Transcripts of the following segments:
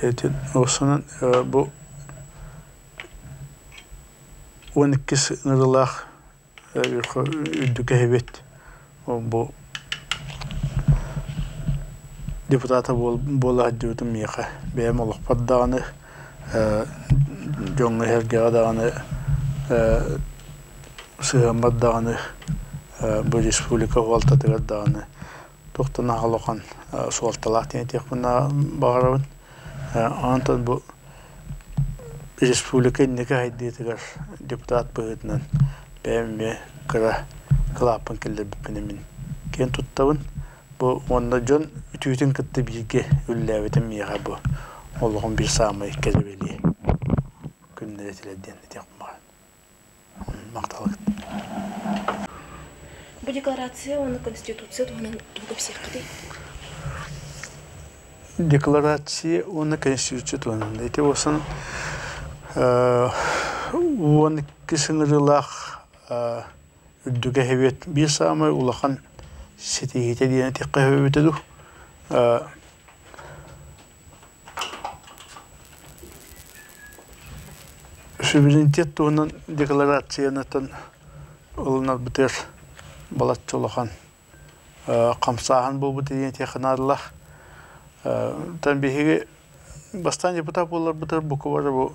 Tehdit olsanın bu 12 sınırlar üddüke evet bu депутата бола hadiyordum miyaka benim olup paddağını jonga hergâ dağını sığınmad dağını bu respublika valtadıgar dağını tohtana halokan sualtalak diyetek buna bağırın antan bu respublika indiki hadiyetigar deputat bığıtından benim kıra kılapın killer bipinemin ken tuttavın bu onda jon ütütün kıttı bilgi üllevetim miyaga bu Allah'ın bir sağmayı kezebeli günler etilediğini yapma maktalık. Bu deklarasiya onun konstitusiya onun tuğup sirkidi. Deklarasiya onun konstitusiya onun eti olsan 12 sınırlıq üddüge hevet bir sağmay ulaqan setihite diyene tekka hevet edu. Suverenitet onun deklarasiyanatan olunar biter balatçı ulaqan qamsağın bu diyene tekkanarlıq. Tanbihigi bastan депутат болар бутар буку бар бу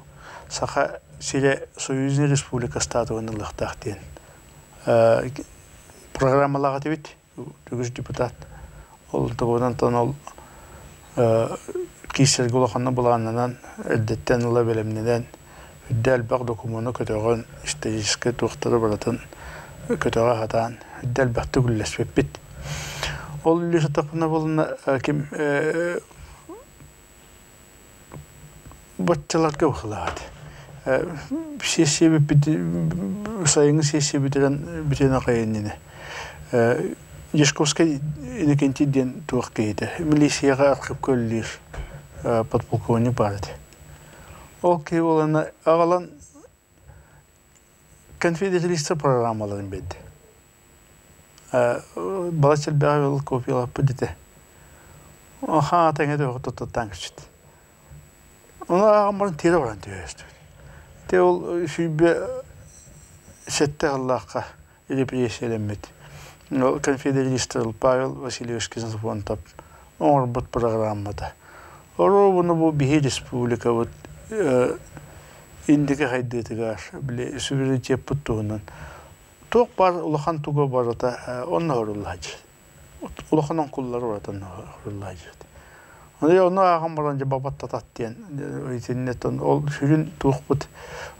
саха сире Союзный Республика статуын лыктактен. Программаларга тибит түгүз депутат. Ол тогодан тон ол кисер голоханна булганнан элдеттен ула белемнеден үддәл баг документны көтөгөн истатистика тухтары баратын көтөгө хатан үддәл баг түгүлләшпеп бит. Ол лүсө тапына болна ким Batçalarga bakıladı. Sesi sayını sesi bitiren kayınını. Yeskovska inekenti den tuğkaydı. Milisiyaga akıp köllir patpolkovnik vardı. O ki olana ağalan konfederalista programmaların beddi. Balaçal bağlı kopyalar pıdite. Aha tenge de ototu tankçıdı. Ona ağamarın teri varan diyor işte. De ol şübbe sette Allah'a represi elemet. O konfederalistler Pavel Vasilyevskiy Zapontap. Onlar bu programda. Oro bunu bu bir respublika bu indiki haydetigar bile süveritet puttuğundan. Çok var ulakan tuğu var da onlar horulacı. Ulakanın kulları var da horulacı. Onu ağamaranca babat tatat diyen internetten ol sürün tuğbut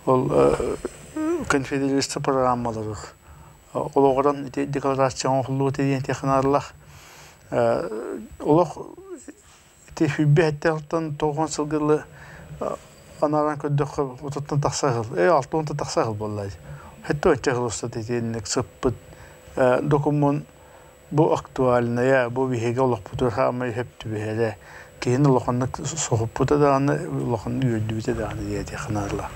ol konfederalist programmaları oloğran deklarasyon okulu diyen teknarlar oloq tefibbe etterten toğan sılgılı anaran köddük otuttan taksağıl altı onta taksağıl bollay hatta çağılısta diyenlik sıppıt dokumun bu aktualina ya bu bihege oloq budur hamay hep tübehele keyin loqanlık sohbuta da anı loqanlı yürüdübüte de anı diye teknarlar.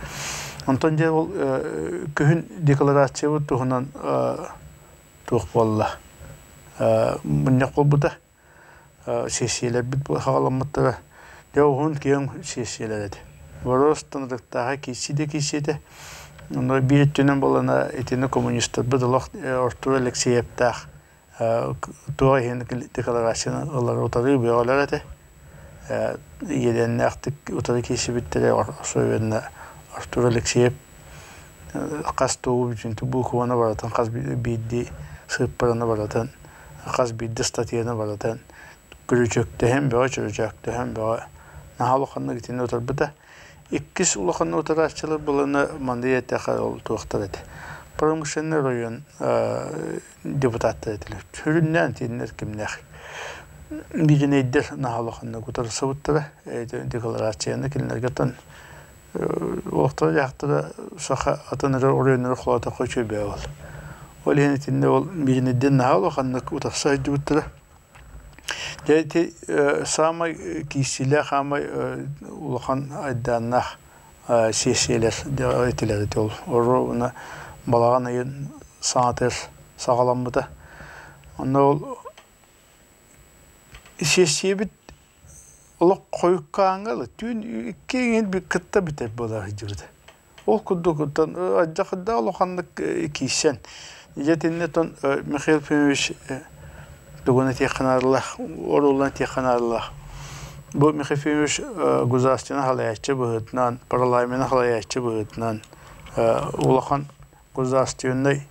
Antonca ol köhün deklarasiya bu tuğunan tuğ bolla. Bunyak ol bu da sesiyeler bit bu hağalanmatlara yavğun keyin sesiyeler edi. Varos tanıdıktağı kisi de onlar bir etünen bolana etini komünistler bu da loq Artur Alekseyev'tağ tuğa yeni deklarasiyonu onlar otarı bir olar edi. Yeden artık otarı kisi bittere Sovyet'ne Artur Alekseyev qas toğu bütün bu kuvana varatan qas biddi sırplarına varatan qas biddi statiyana varatan gürücökte hem bir çürücökte hem bir nahalıqanna gittiğinde otar bu da ikkis uluqanna otaraççılar bulana mandiyet tekrar tuğuktar edi. Promosyonel rayon deputatlar edilir. Türünden tinler kimler birine iddir nahalıqanna otar savutlara deklarasiyanda kimler gatan Oğuzlar yaxtıra sağa atanırı oraya xolata koçu bir ol. O lihanetinde ol birine den nahal oğanlık utaqsa eduttura. Jeti sama kisiyle xama ulaqan aydanah sesiyeler etileri ol. Oro ona balağan ayın sanatır sağalanmada. Onda ol sesiye bit Олық қойық қаңғалы, түйін кейін бір кітті бітер бола жүрді. Ол күдді ажақыда олықандық кейсен. Жетінне тон Михаил Фимович Дугуна текханарлах, орулан текханарлах. Бұл Михаил Фимович гузастина халаячы бұғытнан, паралаймена халаячы бұғытнан, олақан гузастионай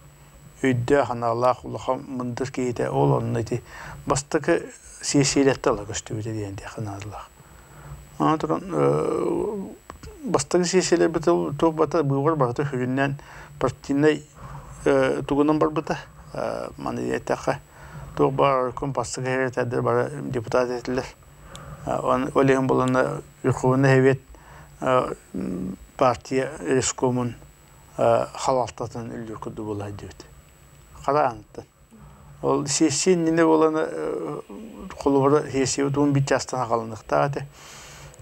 өйді ханаллах, олақан мұндыр кейді ол оннайты бастықы сесийлетті ала көстөбеті дейін текханарлах. Ана тұран бастығы сесийлер біті тоқ бата бұғыр барды хүріннен партийнай тугунан бар бұта, маны еттаққа. Тоқ бар күн бастығы әрет әдір бары депутат етілер. Олеген боланы үрқуыны әвет партия рескомын халалтатын үлдер күді болай дейді. Қара аңыттан. Ол сесин нені боланы қолуыры хесеуі туын бит жастан қалындықта әті.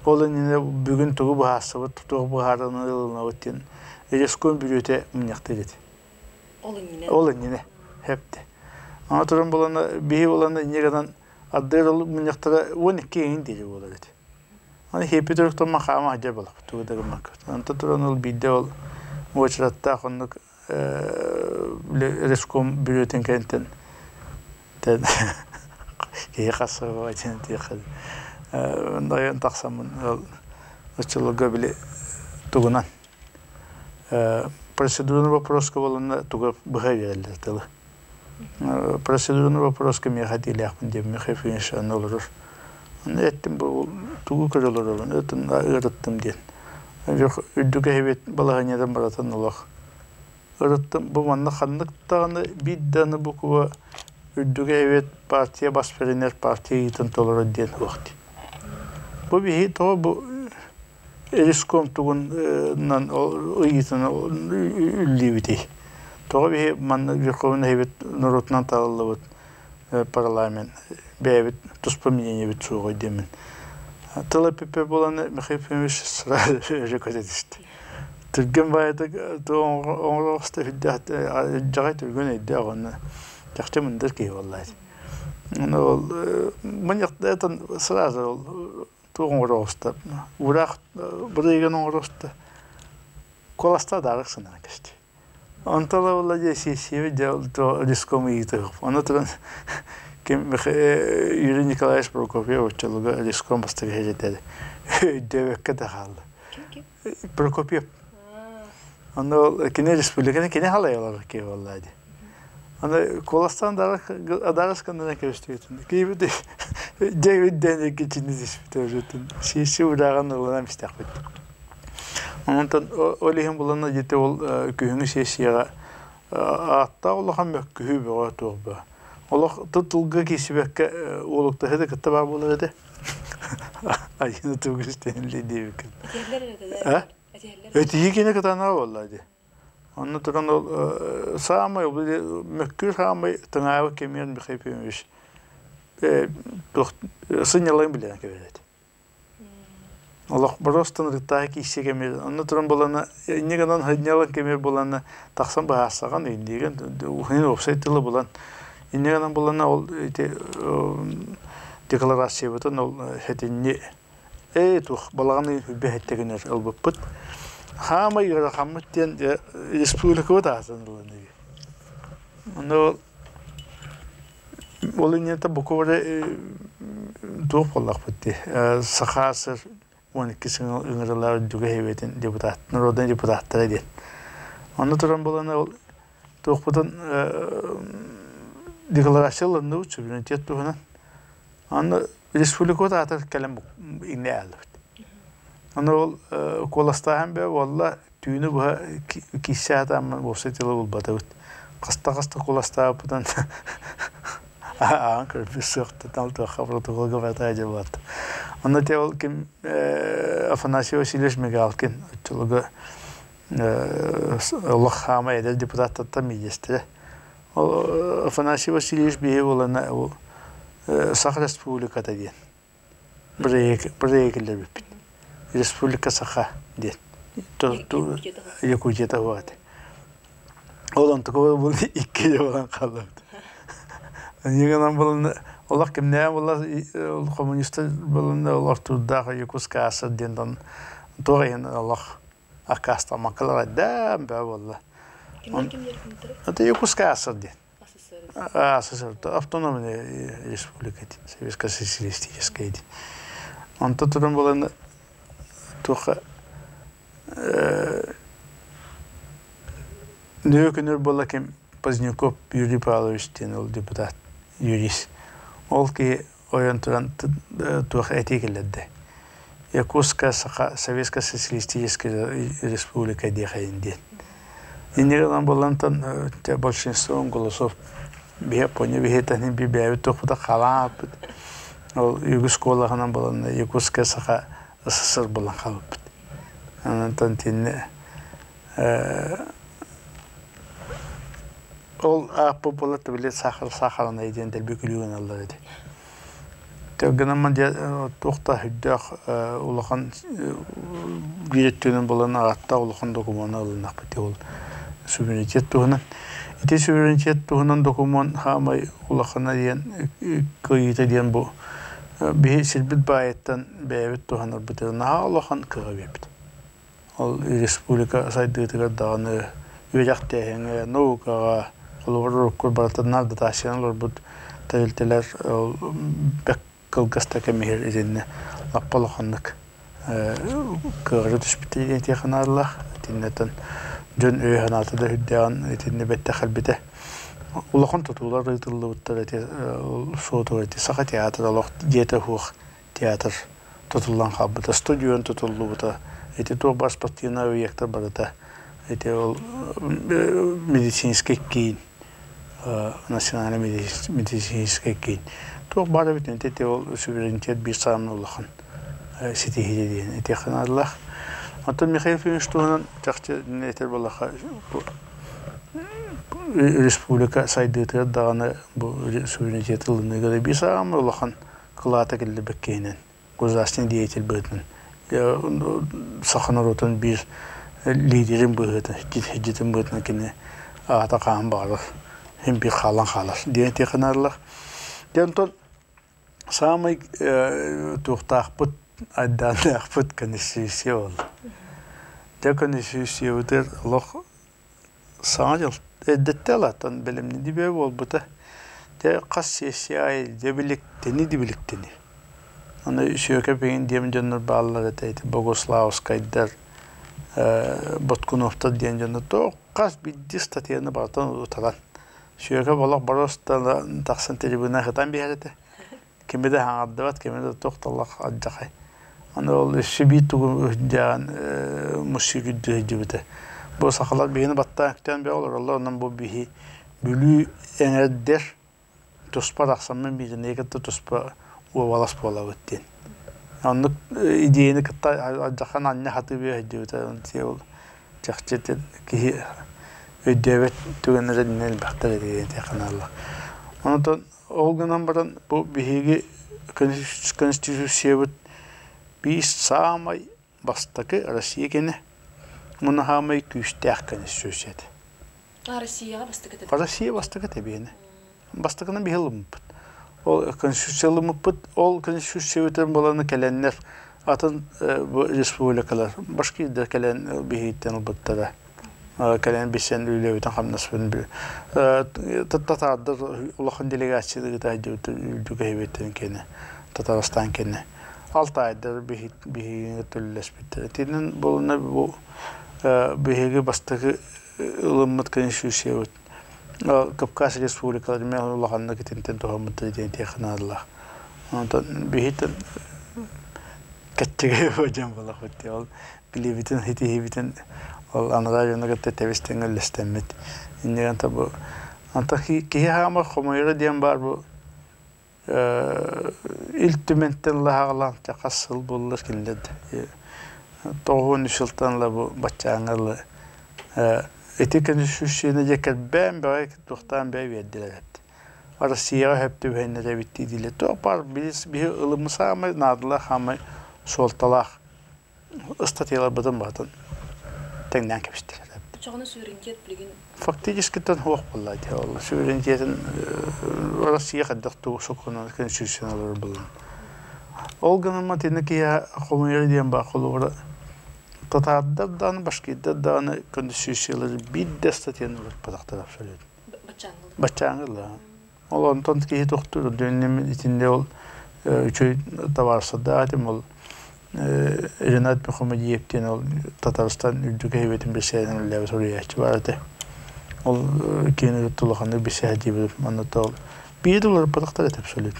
Ол нені бүгін тұғы бұғасы бұд, тұғы бұғарыны ұлына өттен реском бүрөте мұнияқты деді. Ол нені хепті. Ана тұрын боланы, бейі боланы негедан аддайр олып мұнияқтыға 12 ең дейі болар еді. Ана хепі тұрықтан мақама ажар болақ, тұғыдағы мақыт. Анта тұрын ол бейді ол өчіратта қондық реском бүрөтен кәнттен кейі қасығы бағайтен тейқады. Дайын тақсамын ұчылығы біле тұғынан. Процедурный вопроска боланы тұға бұға верелер тылы. Процедурный вопроска мен хотели ақпын деп Михаил Фимович олырыр. Әттім бұл тұғы көрілер олын, өтін ұрыттым ден. Үддігі әбет балағанедан баратын олақ. Ұрыттым бұл манна қандықтағаны бидданы бұқуы үддігі әбет партия басперенер партия етін толыры ден оқты. Бұл бейі тоғы бұл Риском тугуннан ыйытын үллибитей. Тоғы бейі манны Верховный Совет Нұротынан талылы бұд парламент. Бәйбіт тұспа менен ебіт суғой демін. Тылы пепе боланы Михаил Фимович sıra рекорд етішті. Түрген байды оңырғысты жағай түрген өйді ағаны. Жақты мұндыр кей олайды. Мұнияқты әтін сразу туғын оңырғысты. Урақ бірдеген оңырғысты. Коласта дарық сынан кәшті. Антала олады сесеуі риском үйті ғып. Оны тұрын Юрий Николаевич Прокопьев өтчілігі риском бастығы херетеді. Дөбекке де қалды. Прокопьев. Оны кене республиканы кене қалай оларға кей олады. Оны Коластан адарыскандана көстігетін. Кейбіді жайвидден екечіні деспіті өжетін. Сесі ұраған олынан бістақ бетті. Онтан олеген болана жете ол күйіңі сесияға атта олаған мөк күйі бұға туғы. Олық тұтылғы кесібәкке олықта хеді кітті бар болар еді. Айыны туғы істенілі дейбекін. Өті екені кітана олады. Оны тұрған ол сағамай, мөккір сағамай тыңағы кемерін Михаил Фимович сынялайын білен көбеледі. Олық бұрыстың рықтағы кейсе кемер. Оны тұрған боланы, негенен хыднялан кемер боланы тақсан бағасаған өйіндеген, ұхынен опсайтылы болан. Негенен боланы ол декларация бұтын, ол хәтінне тух балағаны хүлбе хәттегенер албып бұт. Хама йыра хамыттен республика вот атанылы. Оны ол инета буковре тух боллақ бітті. Сақасыр 12 ыңырылар дүге хебетін депутат, народан депутаттары ден. Оны тұран боланы ол тух бұтын декларацияларында ұтшы бюнитет тұғынан. Оны республика вот атыр кәлем ине әлі. Оны ол коластағын бе, олла түйіні бұға кесе атамын болсайтылы бұл бада өт. Қаста-қаста коластағы бұдан ағын көрпес соқты, талты қабыртығылғы бата әже болады. Оны те ол кем Афанасий Васильевич Мигалкин, өтчілігі олық қама әдел депутаттатта медестірі. Афанасий Васильевич бейі олана Сақ республиката ден. Бір екілер беппін. Республика Саха ден. Якутияда болады. Олан тұқы бұл иккеде болан қалды. Негенен болын Олар кимне олар коммунистер болында олар турдагы Якутска асыр дендон тоген олар акаста макалар да болла. Кимдер Это Якутска асыр ден. СССР. СССР автономная республика, Советская социалистическая. Он тут был только нөкөнөр была кем Поздняков Юрий Павлович тен депутат, юрист. Ол ки ойон туран тух этикелде. Якутская Советская социалистическая республика дехайнде. И неган болантан большинство голосов бе поня бехетани бибе тохта халап. Ол югоскола ханан болан Якутская СССР болан халап. Анан тин ол популат билет сахарна иден дел бекүлүгөн алар эди. Төггөнөн де тохта хүддөх улахан биеттөнөн болан атта улахан документ алынак бите ол суверенитет тугунан. Ити суверенитет тугунан документ хамай улахана ден кыйыта ден бу бе силбит байеттан бэбит туганар битена улахан кыгабет. Ол республика сайдыгыга даганы үҗәктәһеңе наука олор курбатаннар да ташыналар бу тәлтеләр бек кылгаста кемер изенне аппалаханнык кыгыры төшбитеген техналар тиннетен жөн өйханаты да хүддән тинне бетте хәлбите улахан тутулар рытылды уттар эти шоу эти саха театр алох дете хух театр тутулган хабыта студион тутулды бута эти то башпатина уекта барата эти медицинский кин национальный медицинский кин то бара бит эти суверенитет bir самны улахан ситихиден эти ханаллах антон Михаил Финштуган тахчы нетер балаха республика сайдыты даганы бу суверенитет ылыны bir самны улахан кылата келде беккенен государственный деятель бытын саханаротун bir liderin bıhtı, cidden bıhtı ki ata kan bağır, hem bir kalan kalar. Diye teknarlar. Denton samay tuhtahput addanahput konuşuyor. De konuşuyordur Allah sağcıl. Dettalatan bilimli dibe ol bu da. De kasiyay de birlikteni de birlikteni. Ana şöyle beyin diyem canlar bağlar da Bogoslavskaydır. Botkunov'ta diyen canı to kas bir statyanı bartan utalan. Şöyle balak barostan taksan telefona hatan bir yerde. Kimi de hangadıvat, kimi de tohtalak adcakay. Ana ol şibi tu can musiki düzeyde. Bu sakalar beyni batta aktan bir olur. Allah ondan bu bihi bülü eneder. Tospa aksamın bir ne kadar tospa o valas pola vittin. Anlık ideyini kıtta adcakan anne hatı bir hediyoda diyor. Çakçetin ki ödevet tügenere nel baktar ediyor Allah. Ondan olgundan baran bu bihigi konstitüsiyet bir samay bastaki Rusya gene bunu hamay küstah konstitüsiyet. Rusya bastıkı. Rusya bastıkı tabii ne. Bastıkının bir hılım. O konstitüsiyelimi ol konstitüsiyetlerin bolanı kelenler atın bu respublikalar başka yerde kelen bihitten albatta kelen bisen ülkeden hamnasın bir Tatarlar ulakın delegasyonu da ülke hevetten kene Tataristan kene 6 aydır bir türlüleş bitti. Tinin boluna bu bihege bastığı ılımmet konstitüsiyet Kafkas Respublikaları men ulakanda kitinten tohamıtı diye teknarlar. Ondan bihitten kaçtığı hocam balak bitti. Bilibitin hitihibitin anılarına kadar tevisten ellestemmet. İndiğen tabu. Anta ki hama xomayra diyen var bu iltümenten lahağlan çakasıl bulur kinled. Toğun üşültanla bu başçağınlarla etiken şüşüne ceket ben böyle tuhtan bey verdiler hep. Arasıya hep de benimle bitti dile. Topar bir ılımı sağma nadılar hama soltalak. Istatyalar badın badın. Tengden kepiştiler hep. Çoğunu suverenitet bilgin. Фактически тан хуак боллайды. Ол суверенитетин Россия каддактуу сокуна конституционалар булын. Ол гынама тенекия хомер диен бакылура татардар дан башкидар дан конституциялар бидде статьялар падактар абсолют. Бачаңыл. Ол онтон ки токтур дөннем итинде ол үчөй таварса да атым ол Ренат Мухаммадиевтен ол Татарстан үлдүгө хебетин бесенин лев сурияч барды. Ол кені тулаханды бесяди билип маната ол бийдулар падактар абсолют.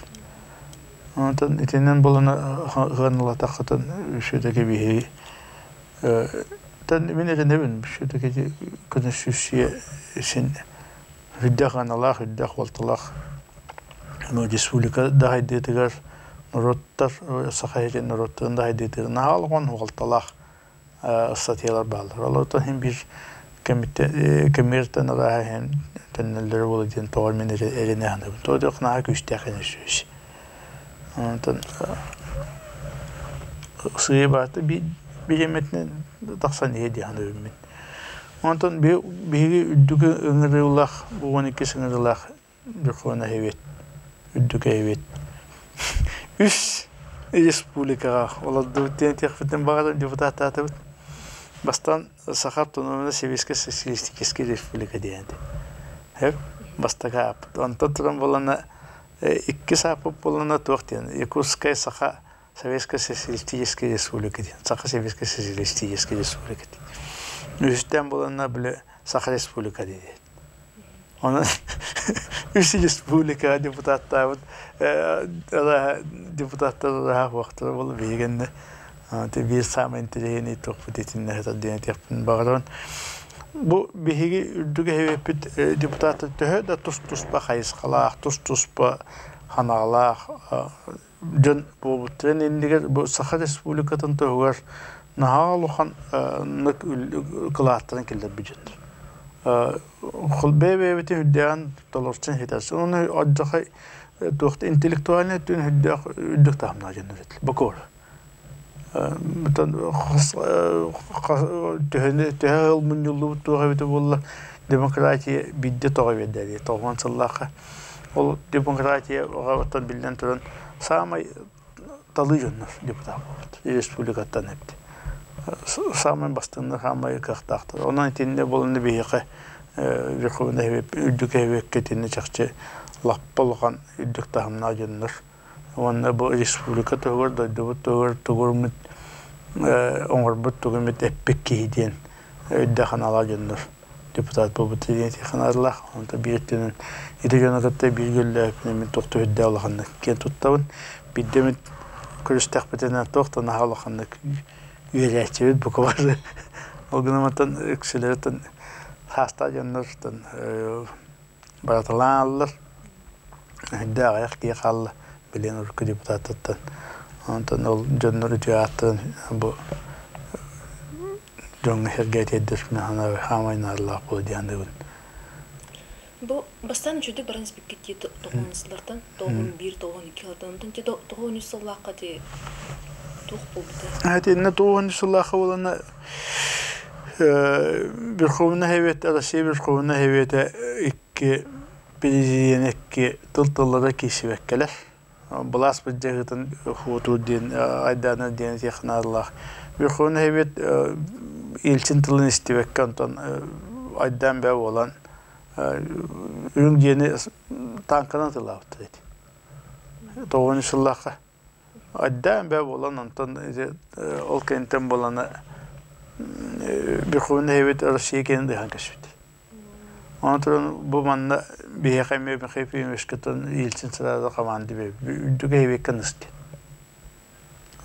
Онтон итинен болана ганла тахтан шөдөге бии тан мен эренебин шөдөге конституция син хиддахан Аллах хиддах валталах но республика дайдетигер Народтар сахайрен народтарында айдетер наалгон валталах статьялар балдар. Алардан hem bir коммерцияны да hem төннелер булдын тоғыр мен эрене аны. Тодық на күштәкене сүз. Онтан сыйбаты биреметнен 97 аны мен. Онтан биги үдүгө ыңырылах, бу 12 сыңырылах bir хона хевет. Үдүгө хевет. Üç республикаға оларды текфеттен бағадан депутат атып бастан Сахар тонуына Советский социалистический республика дейінді. Бастаға апыт. Онтан тұран болана ikki sapıp bolana toxtyan. Якутская Саха Советская социалистическая республика дейін. Саха Советская социалистическая республика дейін. Үстен болана біле Саха республика дейін. Ona üç республика депутаттар депутаттар daha vaxtlar olub verəndə bir samın intelliyini toxfut etsinlər deyən təpin bağıran bu bihigi ürdüge hevepit deputatı təhə də tus baxayız qalaq tus ba hanalaq dün bu trenindiger bu Saha Respublikatın təhər nahaluxan qılaatların killər bücündür. Xulbeybetin hüddeğen dolarçın hidersin. Onu addağı doğru intelektüelini tüm hüddek tahmin edin. Bakor. Tühel milyonlu tuğabeti bolla demokratiya bidde tuğabeti. Toğman sallağı. O demokratiya oğabatan bilden turan samay talıcınlar deputat oldu. Respublikattan hepti. Samay bastığında samay kıqtaktır. Onun içinde bulundu bir yıqı Rıqıbında üddük hevek ketini çakçı lappa olğan üddük tahımına acındır. Onda bu respublika tuğur doydu bu tuğur müt oğurbut tuğur müt eppek kehidyen üddüğün alacındır. Deputat bu bütüniyet yıqınarlar. Onda bir ettiğinin İdegana katta bir gülle hepinin toqtu hüdde alağınlık. Ken tuttavın bir demit kürüstek betenen toqtu naha alağınlık üyelekçevit bu kavarı. O günümatan öksülerden hasta canlardan baratılanlar. Hüdde ağayak diye kallı. Bilen ırkı deputatından. Ondan ol canları cihazdan bu John Herget edilme hamayın Allah bu diyendiğin. Bu bastan jüdü barans bikki toğunslardan, toğun 1, toğun 2 yıldan te toğun 3 yıllığa te toğ buldu. Evet, ne toğun 3 yıllığa olana bir kovuna hevet, arası bir kovuna hevete iki belediyen iki tıltıllara kesivekkeler. Bulas bir cehatan hutu din, aydana din yakınarlar. Bir kovuna hevet ilçin tılın istivekke ondan aydan bev olan ürün diyeni tankana tılavdı dedi. Toğun yıllığa aydan bev olan ondan ol kentten bolana bir kovuna hevet arasıya kendi han keşfetti. Ondan bu manna bir hekime bir hefi meşkatan ilçin sırada kamandı be. Üddüge hevekkan isti.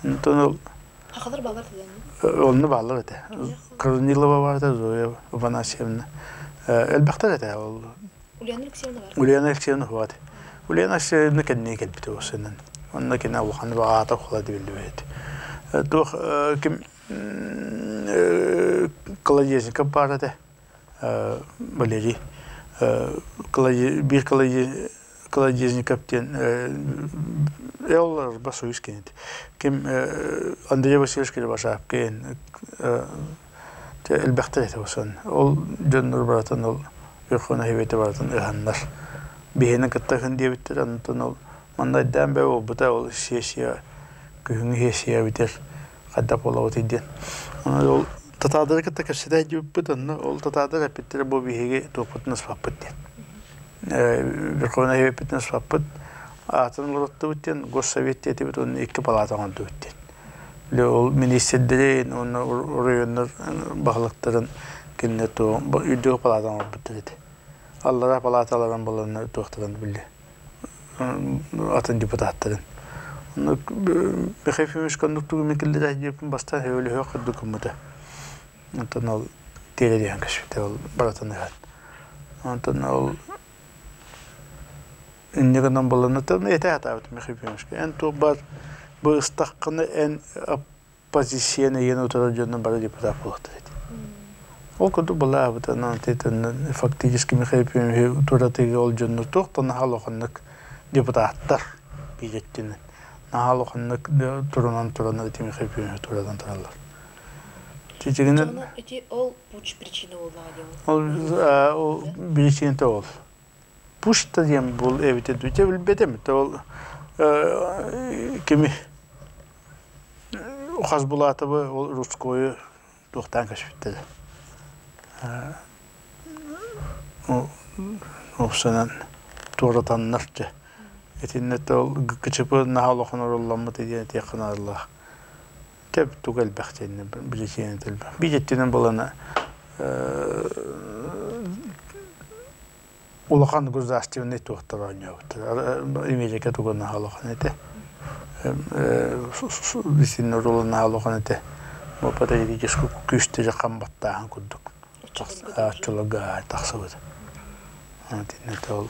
Ondan Haqadar bağlar dedi. Onu bağlar ete. Kırınılı vardı zoya bana sevni. Elbette ete ol. Uliyan eleksiyonu var. Uliyan eleksiyonu vardı. Uliyan eleksiyonu kendine gelbiti o senin. Onunla kendine vakanı bağata kuladı bildi beydi. Doğ kim Kılayıcı kapardı. Valeri bir Kılayıcı kapten Evlar basuyuz kendi. Kim Andrei Vasilyevski'yle başlayıp kendi elbette olsun. Ol dönür baratan ol yokuna heveti baratan ihanlar. Bihinin kıttakın diye bitir anlatan ol. Manda iddian be o bu da ol şişiya gühünü şişiya bitir. Kaddap ola otidin. Ol tatadır kıttak aşıda gibi budanna ol tatadır hep bitir bu bihigi toputnus papıt diye. Yokuna heveti bitnus papıt. Atın oluttu bitin. Gos Sovyetiyeti bit onun iki palatan oldu bitin. Ol ministerlerin onu oraya bağlıkların kinnet o üdü palatan oldu bitti. Allah'a palataların bulanı doktorun bildi. Atın deputatların. Onu bir hafifmiş konduktu mekilleri yapın bastan öyle yok dokumadı. Ondan ol diğerleri kaşıktı ol baratan evet. Ondan ol İnneğinden bulanı da ne hata etmiş hafifmiş. En to bar bu ıstakkını en pozisyonu yeni oturacağının bari deputat buldu. O kadar bala bu da nantetten faktiski mehepim turatı olacağını tohtan halokanlık deputatlar bilettin. Halokanlık turunan etimi mehepim turadan turalar. Çiçeğinin ol buç prичина oldu. O bileşin ol. Puş da diyem bul evde duyca bilbede mi? Ol kimi o Hazbulata bu Ruskoyu doktan kaşıftı. O senen doğratanlarca. Etinnet ol gıçıpı nahalıqın orullanma dediğine yakın Allah. Tabi tuğal baxtayını bileceğini dilbe. Bilettinin bulana ulaqan güzəşti ne toxtar oynuyordur. İmeceke tuğal nahalıqın ete. Bizim rolun nahalıqın ete. Bu patayıcı küstüce qambattağın kurduk. Açılığa taqsıbıdı. Etinnet ol.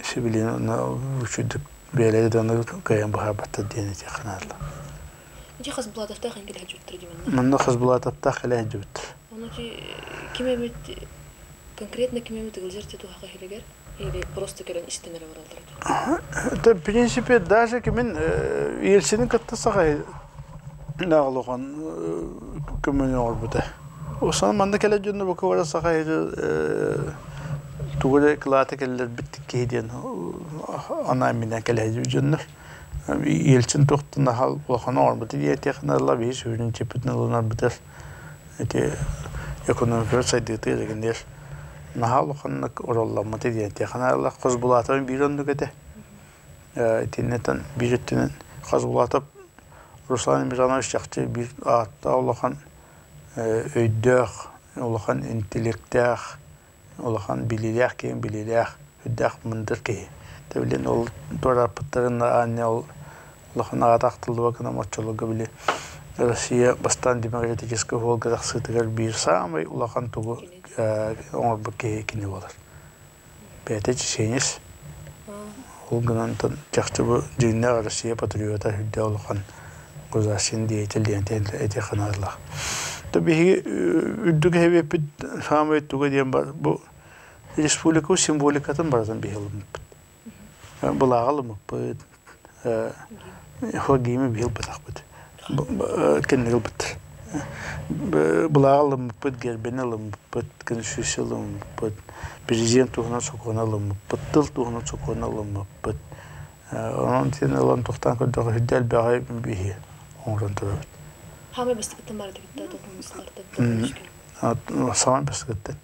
Sibilin uçuduk beledi onu kayan bahabatta diyene yakın Allah. Нече Хазбулатовта хангеле жуттыр деймін. Мында Хазбулатовта хеле жуттыр. Оны кимемет конкретно кимемет гылжерте туха хелегер или просто келен истенер баралдыр. Да, в принципе, даже кимен елсинин каттасага нагылган көмөнө орбута. Осан манда келе жөнү бу квара сага тугуре клата келер биттик кейден ана менен келе жөнү. Елчин тоқтына хал болған орбыты диете қанарла бей сөйлін чепітін олынар бітір. Эти экономикер сайдыты дегендер. Нахал оқанлық оралламыты диете қанарла қозбулатып бір онды кәді. Теннетен бір өттінен қозбулатып Руслан Миранович жақты бір атта олақан өйдіқ, олақан интеллектіқ, олақан білеліқ кейін білеліқ, өйдіқ мұндыр кейін. Тәбілен ол дұрапыттарына әне ол Лохана атақтылы вакына матчалығы біле. Россия бастан демократический волгадақ сытығар бір самай улақан тұғы оңырбы кейекіне болар. Бәйті чешенес. Ол ғынантын жақты бұл жүйінне Россия патриота хүлде олақан ғызасын дейтілден әте қанарлақ. Табиғи үддігі әвепіт самай тұғы ден бар. Бұл республика символикатын баратын бейілім бұд. Бұл ағылым бұд. Хогими бил батахбыт. Кеннел бит. Булалым бит гербенелым бит конституциялым бит президент тугана соконалым бит тыл тугана соконалым бит. Онан тенелан тохтан кодо хидел бай бихи. Онран турат. Хаме бастыкты марды гитте документаларды. Сам бастыкты.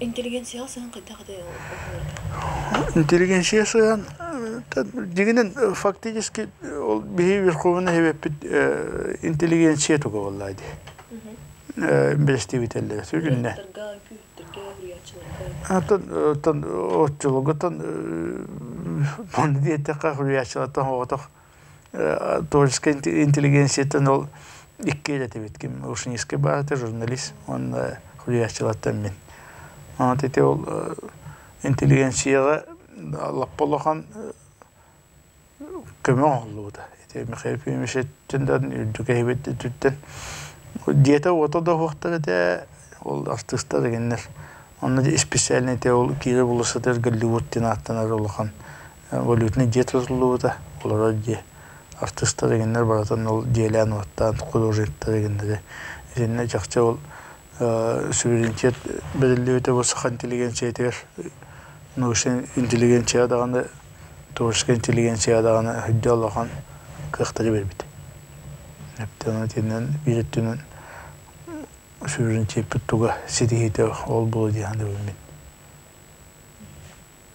Интеллигенциясын кайда-кайда интеллигенциясын дегенен фактически ол бии верховный хебеп интеллигенция туга боллайды. Бестивителлер сүрүнне. Атын отчулугутан монды диетека хуриячылатан хоготок творческая интеллигенциятан ол иккелете битким ушниске бааты журналист он хуриячылатан мен. Антете ол интеллигенцияға лаппалақан көмі олууда. Михаил Пимешеттен үрдігі хебетті түттен. Диета отада хоқтары да ол артыстар дегенлер. Оны да специальный те ол кире болысыдыр Голливудтен аттанар олақан. Валютный диета олууда. Олар де артисттар дегеннер баратын ол диэлэн оттан художниктар дегеннери итинне жакча ол суверенитет белгилебите болса интеллигенция научный интеллигенция даганы творческая интеллигенция даганы хөддөлөхан кыктыры бербит. Нептен тенен биретүнүн суверенитет туга сидихите ол болу дигенде